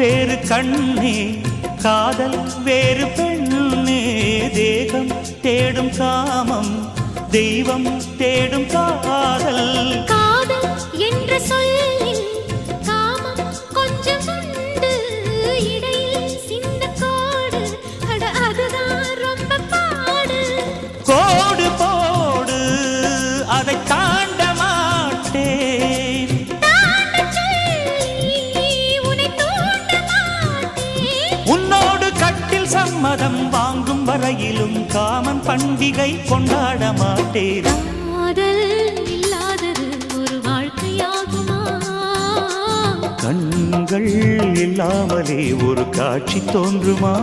வேறு கண்ணே, காதல் வேறு பெண்ணே. தேகம் தேடும் காமம், தெய்வம் தேடும் காதல். காதல் என்ற சொல்லில் காமம் கொஞ்சம் உண்டு, இடையில் சின்ன கோடு, அட அதுதான் ரொம்ப பாடு. கோடு போடு, அதை தாண்ட மாட்டேன். தாண்டச் சொல்லி உன்னை தூண்ட மாட்டேன். உன்னோடு கட்டில் சம்மதம் வாங்கும் வரையிலும் காமன் பண்டிகை கொண்டாட மாட்டேன். காதல் இல்லாதது ஒரு வாழ்க்கையாகுமா? கண்கள் இல்லாமலே ஒரு காட்சி தோன்றுமா?